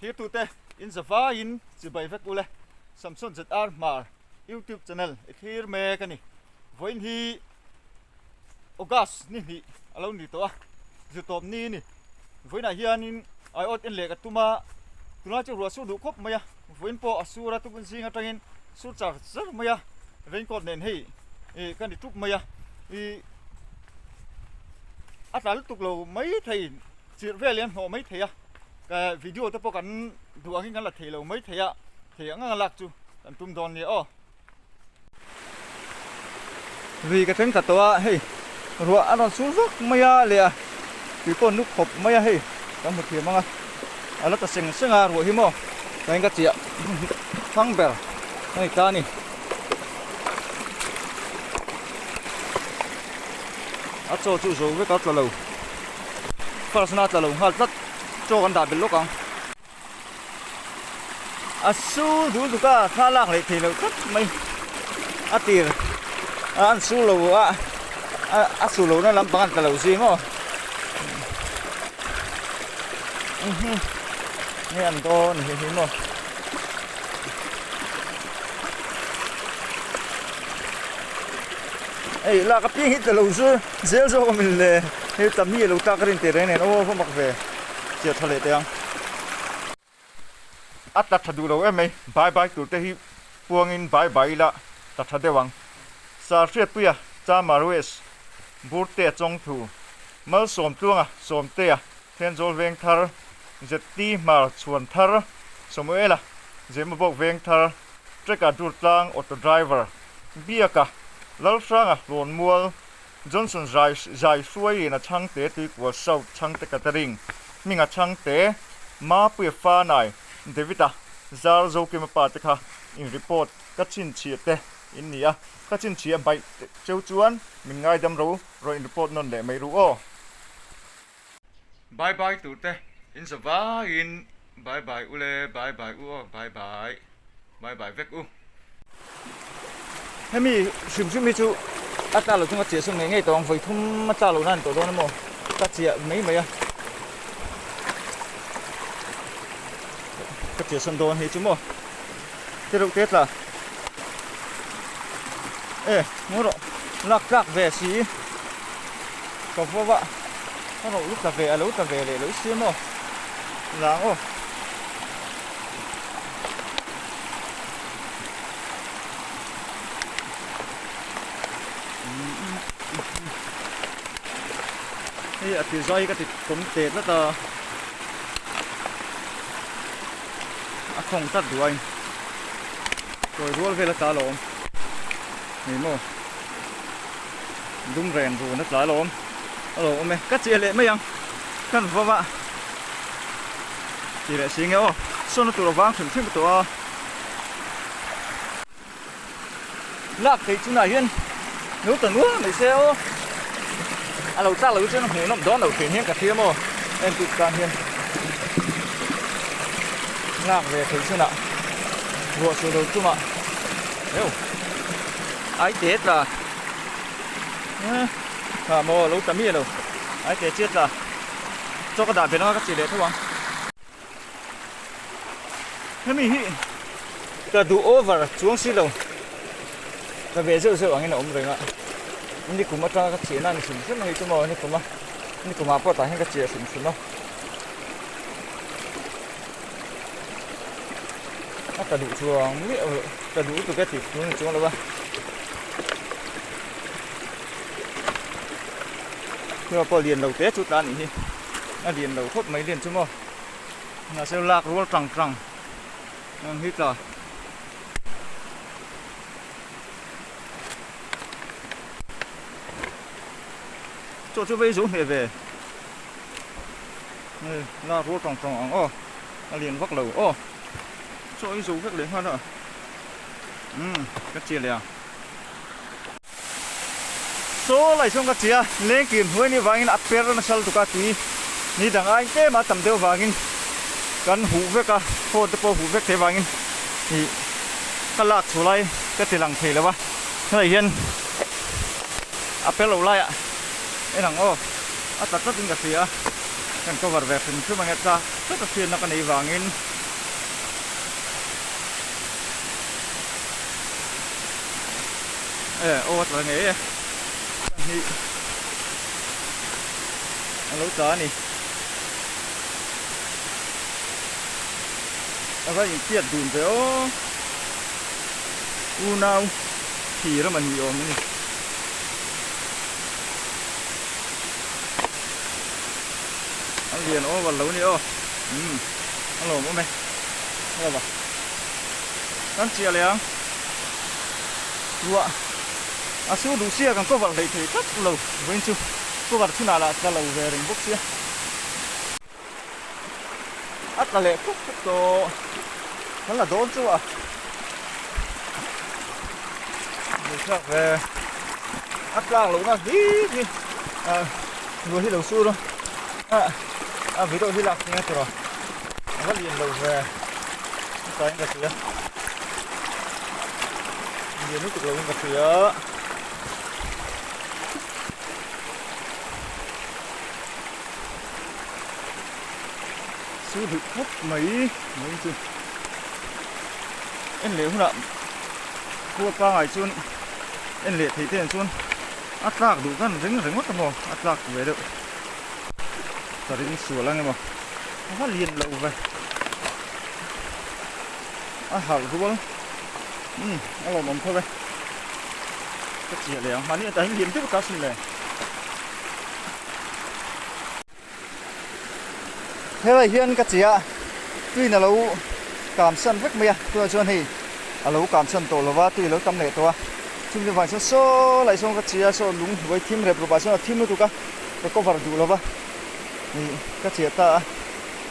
hi tu te in zawa in chi bai vek ule Samson ZR Mar YouTube channel thir me kani voin hi August ni hi alo ni to a YouTube ni voina hianin ai ot en le ka tuma chu ro su du khop maya voin po asura tu kun singa tangin su char zar maya raincoat nen hei e kan di tup maya i atal tuk lo mấy thầy chỉ về liền họ mấy thầy à cái video tôi kan đùa cái là thầy lo mấy thầy à thầy ngang lạc chu tận tum don này ô vì cái thằng thật to hey rùa ăn xuống rắc maya lẹ vì con nước hộp maya hey có một thìa mang à nó ta sinh à rùa himo cái cái chị phăng bèr này ta nè à cho chú rồi với các lầu phát sinh là lầu hai rất cho con đạp bên lúc không à su đủ đủ cả khá lạc này thì lầu rất mấy à tiền à ăn su lầu à su lầu nó làm bằng cái lầu gì mà nghe ăn to này thì mà ấy là cái tiếng hít lầu sư dễ cho mình là hết tầm như lầu ta cái tiền này nó không mặc về chỉ thật lệ tiếng ắt đặt thật đủ đâu em ấy bye bye tụi tây buông in bye bye là đặt thật đấy vắng sa phiết bia cha marues bút tê trong thủ mới xôm tuông à xôm tê à thiên dol veng thar giật ti mà chuồn thar xôm ấy là dễ mà bốc veng thar chắc cả đuột lang auto driver bia cả lal sang à lon mual Johnson zai suai na chang te tu ko sau chang te catering minga chang te ma pu fa nai Davida zar zo ke ma pa te kha in report ka chin chi te in nia ka chin chi bai cheu chuan min ngai dam ro in report non le mai ru o bye bye tu te in zawa in bye bye ule bye bye u bye bye bye bye vek u hemi sim chu ta lo chung ka che sung nge tong voi thum ma cha lo nan to do na mo ka che mấy à ka che sung do he chu mo te ro tết là ê mo ro lak về xí có vô vạ nó ro lúc ta về để lấy xí mo láng ô thì roi cái thì cũng tệ rất là không tắt được anh rồi rùa về là cá lồng này mò đúng rèn rồi nó cá lồng alo mày cắt chia lệ mấy anh cần vô vạ chỉ để xí nghe ô số nó tụi vang thủng thêm tụi lạc thì chúng này hiên nếu tận nữa mày xe ô alo ta lẩu trên hồ nó đón đầu thuyền hiên cả kia mà em tụt càng hiên lạc về thuyền trên ạ vừa sửa đầu chung ạ đâu ai chết là à mò lẩu tắm mía đâu ai chết là cho cái đạp về nó các chị để thôi không thế mình cái đủ over xuống xí đâu cái về rượu anh nó ôm rồi ạ ini kuma ta ka chena ni sim sim ngai chumo ni kuma po ta hen ka che sim sim no ta du chuang mi ta du tu ka ti tu chuang la ba nhưng po liền đầu té chút ta ni a liền đầu khốt mấy liền chumo na sel lak ru trăng trăng nang hit la cho chú vây xuống về là rô tròn ô liền vắt lầu ô cho ý dù vắt liền hơn rồi cái chia liền số lại xong cái chia lên kìm huế ni vangin apper na sal tuka ti ni dang ai te ma tam deu vangin kan hu ve ka phone te po hu ve te vangin ni kalak chulai cái tilang thei lawa này hiền apper lo lai ạ cái thằng ô, à tắt tắt tiếng cái gì á, cái cover về phim chứ mà nghe ta, tất cả phim nó cái này vàng in ô là nghề thì lối chó này có những chuyện đùn thế ô u nào thì nó mà nhiều này ăn liền ô vào lấu này ô ăn lẩu mày nghe vào ăn chia liền lúa siêu đủ xe còn có vật lấy thì rất lâu với chú có vật chút nào là ta lâu về đến bốc xe ắt là lệ khúc tổ nó là đốn chú ạ được về ắt lang lũ nó đi vừa đi đầu xu thôi ví dụ đi lạc nghe rồi nó liền lâu về cái anh cả liền nước tục lâu anh cả sư được hút mấy chứ em liệu không ạ cua qua ngoài chuôn em liệt thấy tiền chuôn ắt lạc đủ gần dính mất rồi ắt lạc về được giờ đi sửa lăng em mà nó liền lậu về hảo chú bố nó lộn mồm thôi vậy cái gì liền mà như tại liền tiếp cao sinh này thế vậy hiện cái gì ạ tuy là lâu cảm sân rất mía tôi cho thì lâu cảm sân tổ là va tuy lâu tâm lệ tôi chúng tôi phải số lại xong cái gì số lúng với team rep rồi số team nữa cả tôi có vào đủ là va cái gì ta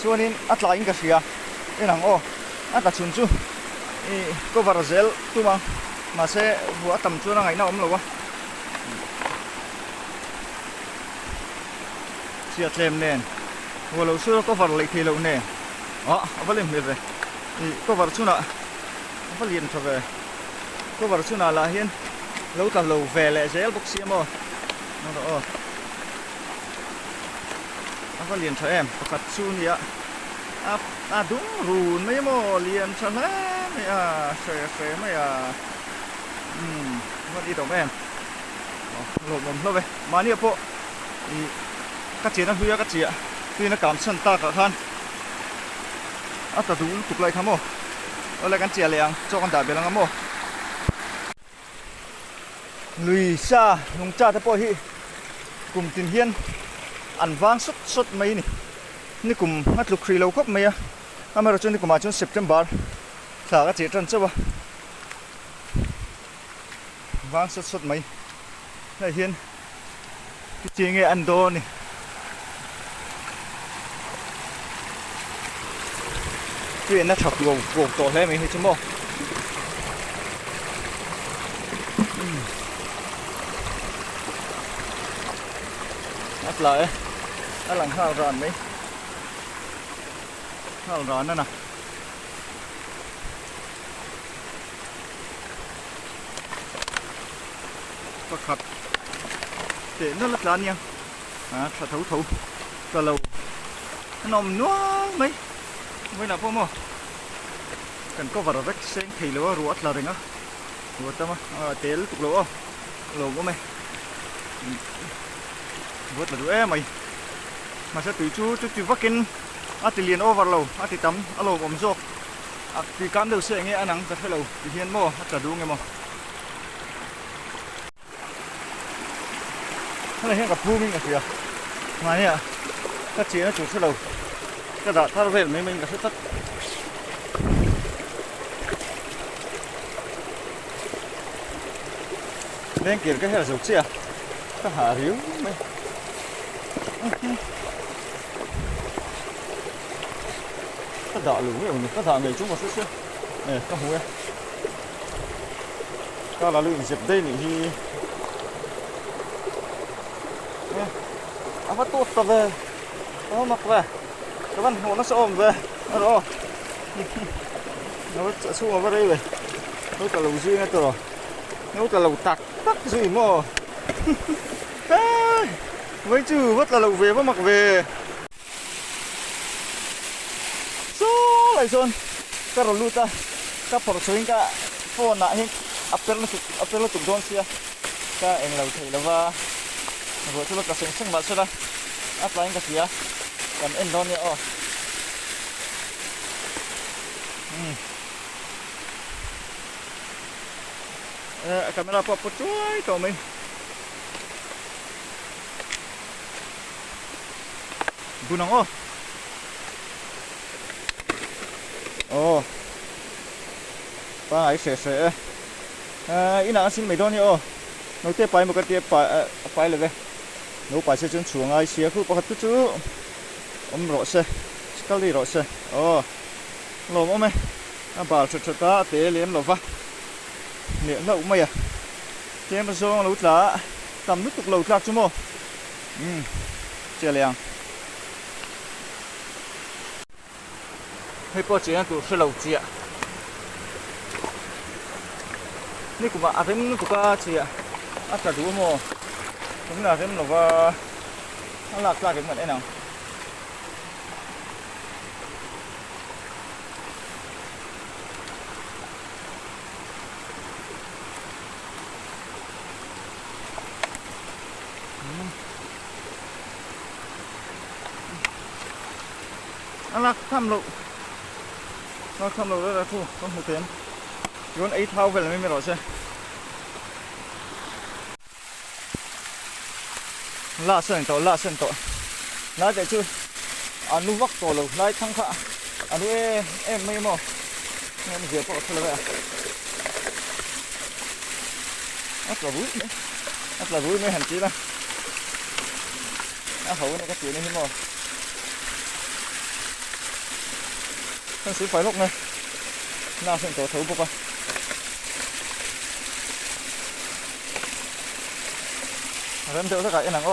cho nên ắt lại cái gì à cái nào ô ắt là chun chu có vào gel tu mà sẽ vừa tầm cho nó ngày nào cũng lâu quá siết lên nè vừa lâu xưa có vào lại thì lâu nè vẫn lên về có vào chút nào vẫn liền trở về có vào chút nào là hiên lâu cả lâu về lại gel bốc xi mà nó vẫn liền cho em có chút gì ạ đúng rùn mấy mò liền cho hết xòe mấy vẫn đi đồng em lộn mồm thôi vậy mà nhiều bộ các chị nó huy các chị ạ tuy nó cảm sân ta cả khan ta đủ tục lại khám ô lại cái chị liền cho con đạp về lăng mô lùi xa nông cha thế bôi hi cùng tiền hiên ăn vang sốt mấy nèนี่กลุ่มนัดลูกครีเราครบไหมอ่ะถ้ามาเราจนนี่กลุ่มมาจนSeptemberสาก็เจ็ดจันทร์ใช่ปะวางสดๆไหมได้เห็นจริงไงอันโดนี่ที่เป็นนักฉับโกโตแล้วไหมใช่ไหมนัดเลยนัดหลังข้าวร้อนไหมข้าวร้อนนั่นน่ะก็ขัดเดี๋ยวนั่นละร้านยังถ้าถูก็เรานมนัวไหมไม่น่าพ่อหมอกันก็ว่าเราเซ็งทีแล้วรัวอัดอะไรเงี้ยรัวตั้มเตลตุกรัวรัวก็ไหมรัวแต่ดูไหมมาสักตีจูวักกินตีเลียนโอเวอร์เราตีตั้มเราผมโจตีการเดือดเสียงเงี้ยอันนั้นจะให้เราตีเฮียนโม่จะดูไงโม่อะไรเห็นกับพูมิ่งกับเสียมาเนี่ยก็เชียร์จุดให้เราก็ได้ถ้าเราเห็นไม่กับสักเล่นเกมก็ให้เราจุดเชียร์ก็หาหิวไม่ก็ด่าหลูเนี่ยก็ด่าngười chúng mà xuất xuất này có húiก็là lượng dẹp đây thì bắt tốt tập về nó mặc về các bạn nó sẽ ôm về đó nó sẽ xuống vào đây rồi nó cả lầu gì nữa rồi nó cả lầu tắc gì mà mấy chữ rất là lầu về vẫn mặc về số lại xuân các rồi luôn ta các phở chơi cả phone lại hết apel nó tụt don xia ka eng lâu thei lova rồi thu ka seng seng ma sala apply ka xia kan en don ya o camera pop chuối tao mình bunang oh pa ai se ina sin mấy đôi nhỉ nó tiếp bài một cái tiếp bài là về nó bài sẽ chân chuồng ai xia khu bao chút chú rõ xe cái gì rõ xe lồm ông mày bảo chật ta té liếm lồm va miệng nó cũng mày à thế mà xong lút lá tầm nước tục lầu lạc chú mô chia liền hay bao chuyện tụ sẽ lầu chiaนี่กูมาอาเต็มกูก็เชียอาจะดูโม่ผมน่าเต็มหรอกว่าหลักๆเหมือนไอ้หนังหลักทำลูกเราทำลูกแล้วเราทูต้องหัวเต็มย้อนไอ้เท้าไปเลยไม่รอใช่ล่าเส้นต่อน่าจะชื่ออนุวักตัวเราไล่ทั้งข้าอันนี้ไม่หมดงั้นเดี๋ยวพอทะเลอัดละบุ้ยไม่เห็นจีนะเขาเนี่ยก็จีนี่ที่หมดท่านซื้อไฟลุกไงน่าเส้นต่อถูกปะเริ่มเจอสักไอ้หนัง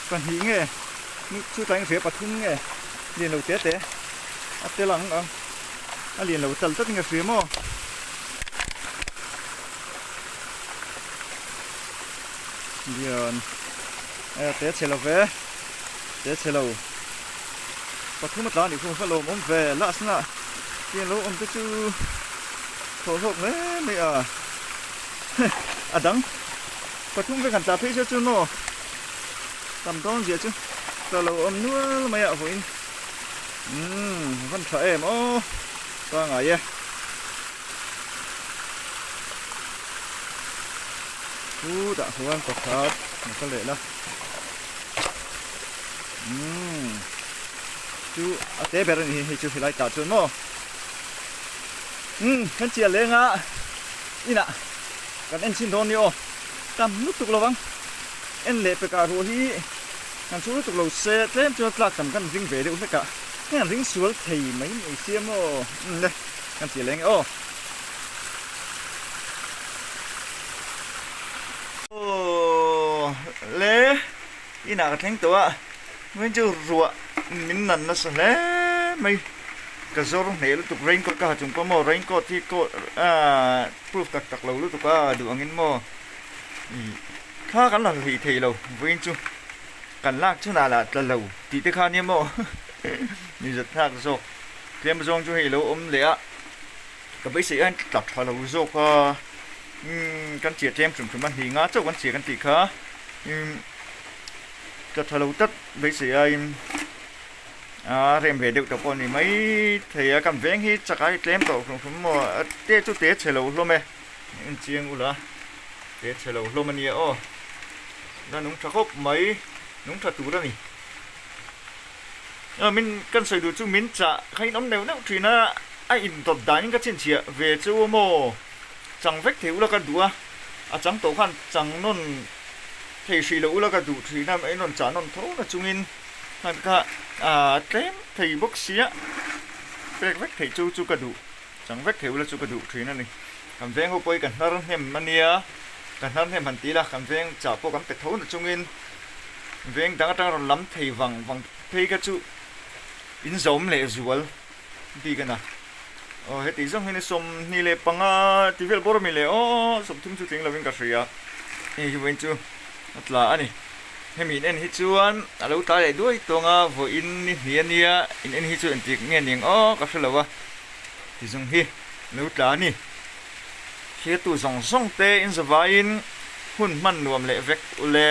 còn hí nghe chú tránh phía bật thung nghe liền đầu tết thế tết lắng không liền đầu tần tất nghe phía mò liền tết xe lầu về tết xe lầu bật thung mất lá thì không phải lầu ôm về lạ xí lạ tiền lỗ ông chú thổ hộp đấy mày đắng bật thung về gần tạp cho chú nó tầm đó gì chứ tao lầu ông nữa mày vậy vẫn sợ em tao ngại vậy đã không ăn cọp thật một cái lệ đó chú té bé này thì chú phải lại tạo cho nó hắn chia lên á ina kan en sin don yo tam nút tục lo bang en le pe ka ro hi kan chu tục lo se tlem cho tlak tam kan ring ve de u ka kan ring sual thei mai mai siam le kan chia lên le ina ka theng to nguyên chu ruwa min nan na sa le mai cái số này lúc tục rain có cả chúng có mò rain có thì có proof tắc lâu lúc tục có được anh mò khá cắn là thì lâu với chú cắn lạc chứ là lâu thì tới khá niêm mò như giật thác rồi thêm một chú thì lâu ôm lẽ cái bấy sĩ anh đặt phải lâu rồi căn chia thêm chúng mình thì ngã chỗ căn chia căn tỷ khá đặt phải lâu tất bấy sĩ anh rèm về được tập con thì mấy thì cầm vén hi chắc cái lem tổ cũng mà tết chút tết chơi lâu luôn mẹ chiêng u là tết chơi lâu luôn mà nhiều nó núng chắc hốc mấy núng thật tú đó nè mình cần sử dụng chú mình trả hay nóng đều nóng thì nó ai in tập đánh cái trên chia về chú mồ chẳng vết thiếu là cái đũa chẳng tổ khoan chẳng non thì xì lâu là cái đủ thì nam ấy non trả non thấu là chú mình hàng cả trém thì bốc xía vết thì chú cả đủ chẳng vết thiếu là chú cả đủ thì nó này cảm giác hôm nay cảnh nó thêm mania cảnh nó thêm hẳn tí là cảm giác chả có cảm tệ thấu là chung in vén đang lắm thì vàng thì cái chú in giống lệ ruột đi cái nào hết tí giống như sôm như lệ bằng tí vel boro mi lệ sôm thum chú tiếng là vén cà phê thì chú chú là anh hemi en hi chuan alo ta le duai tonga vo in ni hiania in en hi chu en tik nge ning o ka hrelowa ti zung hi lo tla ni khia tu zong zong te in zawain hun man nuam le vek ule